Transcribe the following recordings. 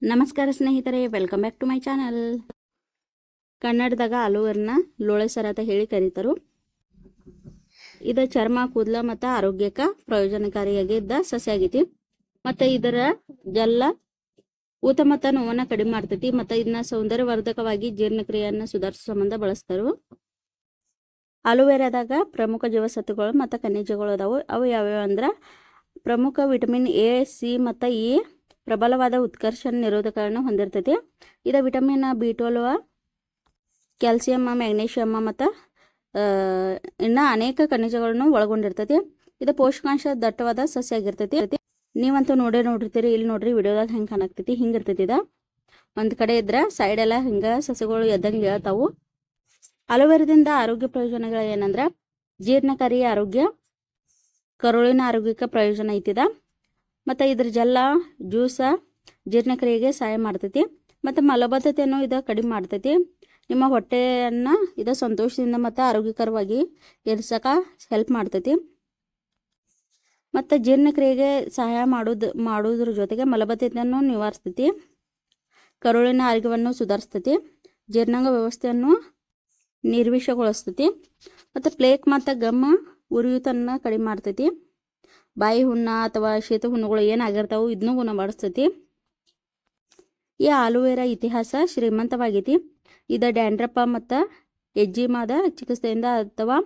ನಮಸ್ಕಾರ ಸ್ನೇಹಿತರೆ, welcome back to my channel. ಕನ್ನಡದಾಗ ಆಲೂವೆರಾನ ಲೋಳೆಸರ ಅಂತ ಹೇಳಿ ಕರೀತಾರು. ಇದು ಚರ್ಮ, ಕೂದಲ ಮತ್ತು ಆರೋಗ್ಯಕ್ಕೆ ಪ್ರಯೋಜನಕಾರಿಯಾಗಿದ್ದ ಸಸ್ಯ ಆಗೈತಿ. ಮತ್ತು ಇದರ ಜಲ್ಲ ಊತ ಮತ್ತು ನೋವನ್ನು ಕಡಿಮೆ ಮಾಡ್ತೈತಿ. ಮತ್ತು ಇದನ್ನ ಸೌಂದರ್ಯವರ್ಧಕವಾಗಿ ಜೀರ್ಣಕ್ರಿಯೆಯನ್ನು ಸುಧಾರಿಸುವ ಸಂಬಂಧ ಬಳಸ್ತಾರು. ಆಲೂವೆರಾದಾಗ ಪ್ರಮುಖ ಜೀವಸತ್ವಗಳು ಮತ್ತು ಖನಿಜಗಳು ಅದಾವು. ಅವು ಯಾವ್ಯಾವ ಅಂದ್ರೆ ಪ್ರಮುಖ ವಿಟಮಿನ್ ಎ, ಸಿ ಮತ್ತು ಇ, ಪ್ರಬಲವಾದ ಉತ್ಕರ್ಷಣ ನಿರೋಧಕಗಳನ್ನು ಹೊಂದಿರ್ತೈತಿ. ಇದು ವಿಟಮಿನ್ ಬಿ12, ಕ್ಯಾಲ್ಸಿಯಂ, ಮ್ಯಾಗ್ನೇಷಿಯಮ್ ಮತ್ತು ಇನ್ನು ಅನೇಕ ಖನಿಜಗಳನ್ನು ಒಳಗೊಂಡಿರ್ತೈತಿ. ಇದು ಪೋಷಕಾಂಶ ದಟ್ಟವಾದ ಸಸ್ಯ ಆಗಿರ್ತೈತಿ. ನೀವಂತೂ ನೋಡಿರ್ತೀರಿ. ಇಲ್ಲಿ ನೋಡ್ರಿ ವಿಡಿಯೋದಾಗ ಹೆಂಗೆ ಕಾಣಾಕ್ತೈತಿ, ಹಿಂಗಿರ್ತೈತಿ. ಇದು ಒಂದು ಕಡೆ ಇದ್ರೆ ಸೈಡ್ ಎಲ್ಲ ಹಿಂಗೆ ಸಸ್ಯಗಳು ಎದ್ದಂಗೆ ಹೇಳ್ತಾವು. ಆಲೂವೆರಾದಿಂದ ಆರೋಗ್ಯ ಪ್ರಯೋಜನಗಳು ಏನಂದ್ರೆ ಜೀರ್ಣಕಾರಿ ಆರೋಗ್ಯ, ಕರುಳಿನ ಆರೋಗ್ಯಕ್ಕೆ ಪ್ರಯೋಜನ ಐತಿದ. ಮತ್ತು ಇದ್ರ ಜಲ್ಲ ಜ್ಯೂಸ ಜೀರ್ಣಕ್ರಿಯೆಗೆ ಸಹಾಯ ಮಾಡ್ತೈತಿ. ಮತ್ತು ಮಲಬದ್ಧತೆಯನ್ನು ಇದು ಕಡಿಮೆ ಮಾಡ್ತೈತಿ. ನಿಮ್ಮ ಹೊಟ್ಟೆಯನ್ನು ಇದು ಸಂತೋಷದಿಂದ ಮತ್ತು ಆರೋಗ್ಯಕರವಾಗಿ ಇರಿಸಕ್ಕೆ ಹೆಲ್ಪ್ ಮಾಡ್ತೈತಿ. ಮತ್ತು ಜೀರ್ಣಕ್ರಿಯೆಗೆ ಸಹಾಯ ಮಾಡೋದ್ರ ಜೊತೆಗೆ ಮಲಬದ್ಧತೆಯನ್ನು ನಿವಾರಿಸ್ತೈತಿ. ಕರುಳಿನ ಆರೋಗ್ಯವನ್ನು ಸುಧಾರಿಸ್ತೈತಿ. ಜೀರ್ಣಾಂಗ ವ್ಯವಸ್ಥೆಯನ್ನು ನಿರ್ವಿಷಗೊಳಿಸ್ತೈತಿ. ಮತ್ತು ಪ್ಲೇಕ್ ಮತ್ತು ಗಮ್ ಉರಿಯೂತನ್ನು ಕಡಿಮೆ ಮಾಡ್ತೈತಿ. ಬಾಯಿ ಹುಣ್ಣ ಅಥವಾ ಶೀತ ಹುಣ್ಣುಗಳು ಏನಾಗಿರ್ತಾವೆ ಇದನ್ನು ಗುಣಪಡಿಸ್ತೈತಿ. ಈ ಆಲೂವೆರಾ ಇತಿಹಾಸ ಶ್ರೀಮಂತವಾಗೈತಿ. ಇದು ಡ್ಯಾಂಡ್ರಫ್ ಮತ್ತು ಎಜ್ಜಿಮಾದ ಚಿಕಿತ್ಸೆಯಿಂದ ಅಥವಾ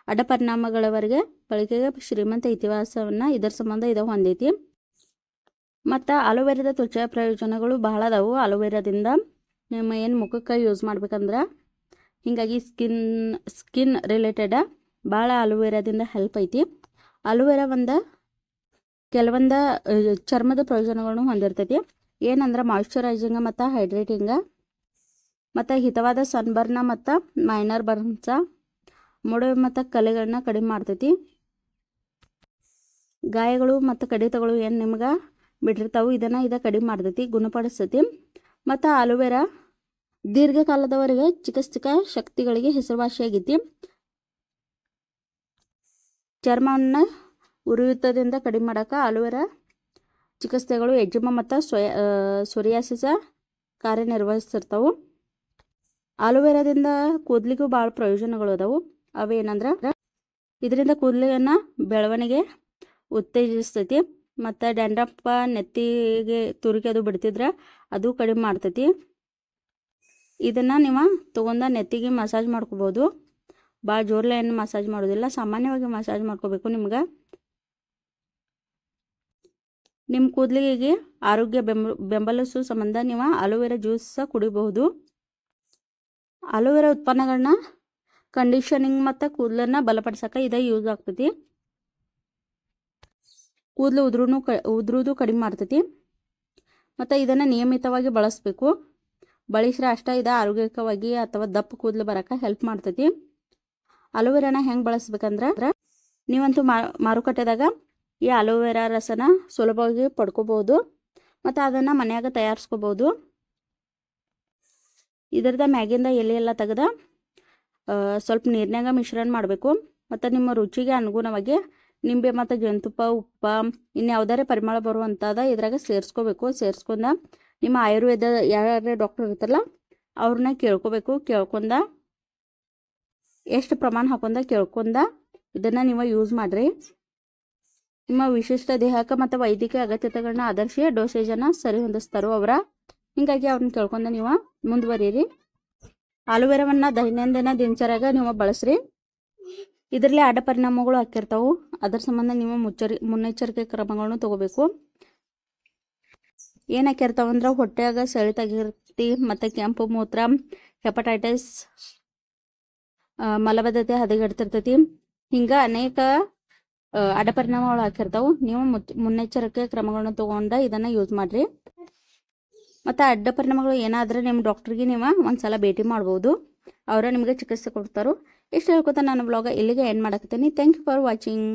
ಅಡ್ಡ ಪರಿಣಾಮಗಳವರೆಗೆ ಬಳಕೆಗೆ ಶ್ರೀಮಂತ ಇತಿಹಾಸವನ್ನು ಇದರ ಸಂಬಂಧ ಇದು ಹೊಂದೈತಿ. ಮತ್ತು ಆಲೂವೆರಾದ ತ್ವಚಾ ಪ್ರಯೋಜನಗಳು ಬಹಳ ಅದಾವು. ಆಲೂವೆರಾದಿಂದ ನಿಮ್ಮ ಏನು ಮುಖಕ್ಕೆ ಯೂಸ್ ಮಾಡ್ಬೇಕಂದ್ರೆ ಹೀಗಾಗಿ ಸ್ಕಿನ್ ರಿಲೇಟೆಡ್ ಭಾಳ ಆಲೂವೆರಾದಿಂದ ಹೆಲ್ಪ್ ಐತಿ. ಆಲೂವೆರಾ ಕೆಲವೊಂದು ಚರ್ಮದ ಪ್ರಯೋಜನಗಳನ್ನು ಹೊಂದಿರ್ತೈತಿ. ಏನಂದ್ರೆ ಮಾಯಿಶ್ಚರೈಸಿಂಗ್ ಮತ್ತು ಹೈಡ್ರೇಟಿಂಗ್, ಮತ್ತು ಹಿತವಾದ ಸನ್ಬರ್ನ ಮತ್ತು ಮೈನರ್ ಬರ್ನ್ಸ, ಮೊಡವೆ ಮತ್ತು ಕಲೆಗಳನ್ನ ಕಡಿಮೆ ಮಾಡ್ತೈತಿ. ಗಾಯಗಳು ಮತ್ತು ಕಡಿತಗಳು ಏನು ನಿಮ್ಗೆ ಬಿಟ್ಟಿರ್ತಾವೆ ಇದು ಕಡಿಮೆ ಮಾಡ್ತೈತಿ, ಗುಣಪಡಿಸ್ತೈತಿ. ಮತ್ತು ಆಲೂವೆರಾ ದೀರ್ಘಕಾಲದವರೆಗೆ ಚಿಕಿತ್ಸಕ ಶಕ್ತಿಗಳಿಗೆ ಹೆಸರುವಾಸಿಯಾಗೈತಿ. ಚರ್ಮವನ್ನು ಉರಿಯೂತದಿಂದ ಕಡಿಮೆ ಮಾಡೋಕೆ ಆಲೂವೆರಾ ಚಿಕಿತ್ಸೆಗಳು ಎಜ್ಜಿಮಾ ಮತ್ತು ಸೋರಿಯಾಸಿಸ್ ಕಾರ್ಯನಿರ್ವಹಿಸ್ತಿರ್ತಾವೆ. ಆಲೂವೆರಾದಿಂದ ಕೂದಲಿಗೂ ಭಾಳ ಪ್ರಯೋಜನಗಳು ಅದಾವು. ಅವೇನಂದ್ರೆ ಇದರಿಂದ ಕೂದಲಿನ ಬೆಳವಣಿಗೆ ಉತ್ತೇಜಿಸ್ತೈತಿ. ಮತ್ತು ಡ್ಯಾಂಡ್ರಫ್, ನೆತ್ತಿಗೆ ತುರಿಕೆ ಅದು ಬಿಡ್ತಿದ್ರೆ ಅದು ಕಡಿಮೆ ಮಾಡ್ತೈತಿ. ಇದನ್ನು ನೀವು ತೊಗೊಂಡ ನೆತ್ತಿಗೆ ಮಸಾಜ್ ಮಾಡ್ಕೋಬೋದು. ಭಾಳ ಜೋರ್ಲೆ ಏನು ಮಸಾಜ್ ಮಾಡೋದಿಲ್ಲ, ಸಾಮಾನ್ಯವಾಗಿ ಮಸಾಜ್ ಮಾಡ್ಕೋಬೇಕು. ನಿಮ್ಮ ಕೂದಲಿಗೆ ಆರೋಗ್ಯ ಬೆಂಬಲಿಸುವ ಸಂಬಂಧ ನೀವು ಆಲೂವೆರಾ ಜ್ಯೂಸ್ ಕುಡಿಬಹುದು. ಆಲೂವೆರಾ ಉತ್ಪನ್ನಗಳನ್ನ ಕಂಡೀಷನಿಂಗ್ ಮತ್ತು ಕೂದಲನ್ನು ಬಲಪಡಿಸೋಕೆ ಇದು ಯೂಸ್ ಆಗ್ತೈತಿ. ಕೂದಲು ಉದುರುವುದು ಕಡಿಮೆ ಮಾಡ್ತೈತಿ. ಮತ್ತು ಇದನ್ನು ನಿಯಮಿತವಾಗಿ ಬಳಸಬೇಕು. ಬಳಸಿದ್ರೆ ಅಷ್ಟೇ ಇದು ಆರೋಗ್ಯಕವಾಗಿ ಅಥವಾ ದಪ್ಪ ಕೂದಲು ಬರೋಕೆ ಹೆಲ್ಪ್ ಮಾಡ್ತೈತಿ. ಆಲೂವೆರಾನ ಹೆಂಗೆ ಬಳಸ್ಬೇಕಂದ್ರೆ ನೀವಂತೂ ಮಾರುಕಟ್ಟೆದಾಗ ಈ ಆಲೂವೆರಾ ರಸನ ಸುಲಭವಾಗಿ ಪಡ್ಕೋಬೋದು ಮತ್ತು ಅದನ್ನು ಮನ್ಯಾಗ ತಯಾರಿಸ್ಕೋಬೋದು. ಇದರದ ಮ್ಯಾಗಿಂದ ಎಲೆ ಎಲ್ಲ ತೆಗೆದು ಸ್ವಲ್ಪ ನೀರಿನಾಗ ಮಿಶ್ರಣ ಮಾಡಬೇಕು. ಮತ್ತು ನಿಮ್ಮ ರುಚಿಗೆ ಅನುಗುಣವಾಗಿ ನಿಂಬೆ ಮತ್ತು ಜೇನುತುಪ್ಪ, ಉಪ್ಪು, ಇನ್ಯಾವುದಾರೆ ಪರಿಮಳ ಬರುವಂಥದ್ದು ಇದ್ರಾಗ ಸೇರಿಸ್ಕೊಂಡು ನಿಮ್ಮ ಆಯುರ್ವೇದ ಯಾರ್ಯಾರು ಡಾಕ್ಟರ್ ಇರ್ತಾರಲ್ಲ ಅವ್ರನ್ನ ಕೇಳ್ಕೊಂಡ ಎಷ್ಟು ಪ್ರಮಾಣ ಕೇಳ್ಕೊಂಡ ಇದನ್ನು ನೀವು ಯೂಸ್ ಮಾಡಿರಿ. ನಿಮ್ಮ ವಿಶಿಷ್ಟ ದೇಹಕ್ಕೆ ಮತ್ತು ವೈದ್ಯಕೀಯ ಅಗತ್ಯತೆಗಳನ್ನ ಆಧರಿಸಿ ಡೋಸೇಜನ್ನು ಸರಿ ಹೊಂದಿಸ್ತಾರೋ ಹೀಗಾಗಿ ಅವ್ರನ್ನ ಕೇಳ್ಕೊಂಡು ನೀವು ಮುಂದುವರಿಯಿರಿ. ಆಲೂವೆರಾವನ್ನು ದೈನಂದಿನ ದಿನಚರ್ಯಾಗ ನೀವು ಬಳಸ್ರಿ. ಇದರಲ್ಲಿ ಅಡ್ಡ ಪರಿಣಾಮಗಳು ಹಾಕಿರ್ತಾವೆ. ಅದರ ಸಂಬಂಧ ನೀವು ಮುನ್ನೆಚ್ಚರಿಕೆ ಕ್ರಮಗಳನ್ನು ತಗೋಬೇಕು. ಏನು ಹಾಕಿರ್ತಾವಂದ್ರೆ ಹೊಟ್ಟೆಯಾಗ ಸೆಳೆತಾಗಿರ್ತಿ ಮತ್ತು ಕೆಂಪು ಮೂತ್ರ, ಹೆಪಟೈಟಿಸ್, ಮಲಬದ್ಧತೆ ಹದಗೆಡ್ತಿರ್ತೈತಿ. ಹಿಂಗೆ ಅನೇಕ ಅಡ್ಡ ಪರಿಣಾಮಗಳು ಹಾಕಿರ್ತಾವೆ. ನೀವು ಮುನ್ನೆಚ್ಚರಿಕೆ ಕ್ರಮಗಳನ್ನು ತೊಗೊಂಡು ಇದನ್ನು ಯೂಸ್ ಮಾಡಿರಿ. ಮತ್ತು ಅಡ್ಡ ಪರಿಣಾಮಗಳು ಏನಾದರೆ ನಿಮ್ಮ ಡಾಕ್ಟ್ರಿಗೆ ನೀವು ಒಂದ್ಸಲ ಭೇಟಿ ಮಾಡ್ಬೋದು. ಅವರ ನಿಮಗೆ ಚಿಕಿತ್ಸೆ ಕೊಡ್ತಾರೋ. ಇಷ್ಟು ಹೇಳ್ಕೊತ ನಾನು ಬ್ಲಾಗ ಇಲ್ಲಿಗೆ ಎಂಡ್ ಮಾಡಾಕತ್ತೀನಿ. Thank you for watching.